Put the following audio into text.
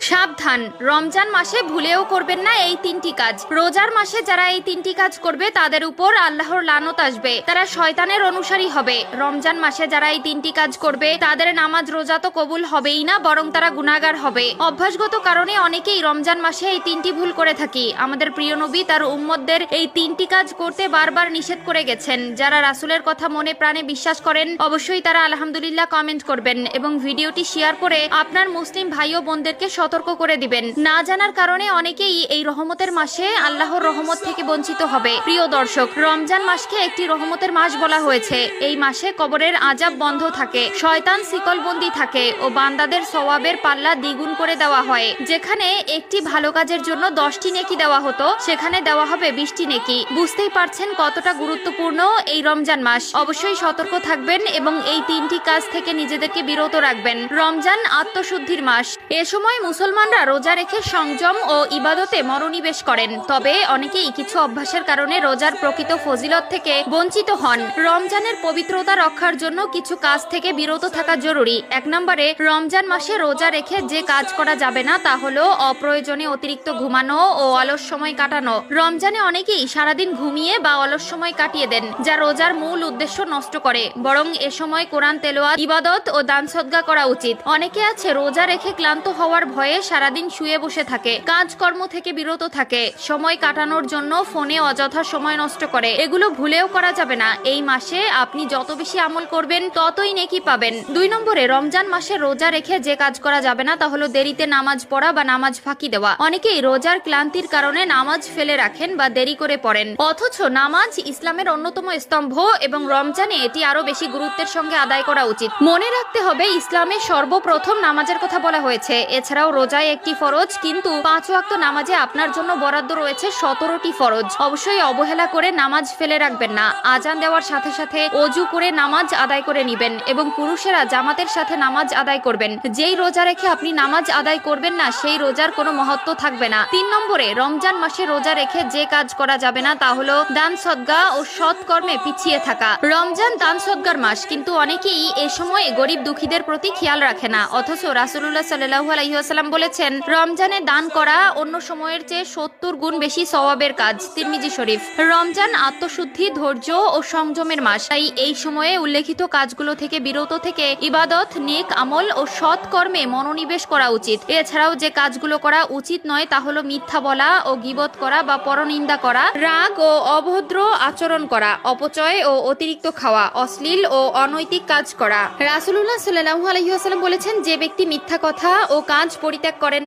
সাবধান, রমজান মাসে ভুলেও করবেন না এই তিনটি কাজ। রোজার মাসে যারা এই তিনটি কাজ করবে তাদের উপর আল্লাহর লানত আসবে, তারা শয়তানের অনুসারী হবে। রমজান মাসে যারা এই তিনটি কাজ করবে তাদের নামাজ রোজা তো কবুল হবেই না, বরং তারা গুনাহগার হবে। অভ্যাসগত কারণে অনেকেই রমজান মাসে এই তিনটি ভুল করে থাকি। আমাদের প্রিয় নবী তার উম্মতদের এই তিনটি কাজ করতে বারবার নিষেধ করে গেছেন। যারা রাসূলের কথা মনে প্রাণে বিশ্বাস করেন অবশ্যই তারা আলহামদুলিল্লাহ কমেন্ট করবেন এবং ভিডিওটি শেয়ার করে আপনার মুসলিম ভাই ও বোনদেরকে সতর্ক করে দিবেন। না জানার কারণে অনেকেই এই রহমতের মাসে আল্লাহর রহমত থেকে বঞ্চিত হবে। প্রিয় দর্শক, রমজান মাসকে একটি রহমতের মাস বলা হয়েছে। এই মাসে কবরের আযাব বন্ধ থাকে, শয়তান শিকলবন্দি থাকে ও বান্দাদের সওয়াবের পাল্লা দ্বিগুণ করে দেওয়া হয়। যেখানে একটি ভালো কাজের জন্য 10টি নেকি দেওয়া হতো, সেখানে দেওয়া হবে 20টি নেকি। বুঝতেই পারছেন কতটা গুরুত্বপূর্ণ এই রমজান মাস। অবশ্যই সতর্ক থাকবেন এবং এই তিনটি কাজ থেকে নিজেদেরকে বিরত রাখবেন। রমজান আত্মশুদ্ধির মাস। এ সময় মুসলমানরা রোজা রেখে সংযম ও ইবাদতে মনোনিবেশ করেন। তবে অনেকেই কিছু অভ্যাসের কারণে রোজার প্রকৃত ফজিলত থেকে বঞ্চিত হন। রমজানের পবিত্রতা রক্ষার জন্য কিছু কাজ থেকে বিরত থাকা জরুরি। 1 নম্বরে, রমজান মাসে রোজা রেখে যে কাজ করা যাবে না তা হলো অপ্রয়োজনে অতিরিক্ত ঘুমানো ও অলস সময় কাটানো। রমজানে অনেকেই সারাদিন ঘুমিয়ে বা অলস সময় কাটিয়ে দেন, যা রোজার মূল উদ্দেশ্য নষ্ট করে। বরং এ সময় কোরআন তেলাওয়াত, ইবাদত ও দান সদকা করা উচিত। অনেকে আছে রোজা রেখে ক্লান্ত হওয়ার ভয়ে সারাদিন শুয়ে বসে থাকে, কাজকর্ম থেকে বিরত থাকে, সময় কাটানোর জন্য ফোনে অযথা সময় নষ্ট করে। এগুলো ভুলেও করা যাবে না। এই মাসে আপনি যত বেশি আমল করবেন ততই নেকি পাবেন। 2 নম্বরে, রমজান মাসে রোজা রেখে যে কাজ করা যাবে না তা হলো দেরিতে নামাজ পড়া বা নামাজ ফাঁকি দেওয়া। অনেকেই রোজার ক্লান্তির কারণে নামাজ ফেলে রাখেন বা দেরি করে পড়েন, অথচ নামাজ ইসলামের অন্যতম স্তম্ভ এবং রমজানে এটি আরো বেশি গুরুত্বের সঙ্গে আদায় করা উচিত। মনে রাখতে হবে ইসলামে সর্বপ্রথম নামাজের কথা বলা হয়েছে। এছাড়াও রোজায় একটি ফরজ, কিন্তু 5 ওয়াক্ত নামাজে আপনার জন্য বরাদ্দ রয়েছে 17টি ফরজ। অবশ্যই অবহেলা করে নামাজ ফেলে রাখবেন না। আজান দেওয়ার সাথে সাথে ওযু করে নামাজ আদায় করে নেবেন এবং পুরুষেরা জামাতের সাথে নামাজ আদায় করবেন। যেই রোজা রেখে আপনি নামাজ আদায় করবেন না সেই রোজার কোনো মহত্ব থাকবে না। 3 নম্বরে, রমজান মাসে রোজা রেখে যে কাজ করা যাবে না তা হলো দান সদকা ও সৎ কর্মে পিছিয়ে থাকা। রমজান দান সদকার মাস, কিন্তু অনেকেই এ সময় গরিব দুঃখীদের প্রতি খেয়াল রাখে না। অথচ রাসূলুল্লাহ সাল্লাল্লাহু আলাইহি ওয়াসাল্লাম বলেছেন, রমজানে দান করা অন্য সময়ের চেয়ে 70 গুণ বেশি সওয়াবের কাজ। তিরমিজি শরীফ। রমজান আত্মশুদ্ধি, ধৈর্য ও সংযমের মাস। তাই এই সময়ে উল্লেখিত কাজগুলো থেকে বিরত থেকে ইবাদত, নেক আমল ও সৎ কর্মে মনোনিবেশ করা উচিত। এছাড়াও যে কাজগুলো করা উচিত নয় তা হলো মিথ্যা বলা ও গীবত করা বা পরনিন্দা করা, রাগ ও অভদ্র আচরণ করা, অপচয় ও অতিরিক্ত খাওয়া, অশ্লীল ও অনৈতিক কাজ করা। রাসূলুল্লাহ সাল্লাল্লাহু আলাইহি ওয়াসাল্লাম বলেছেন, যে ব্যক্তি মিথ্যা কথা ও কাজ পরিত্যাগ করেন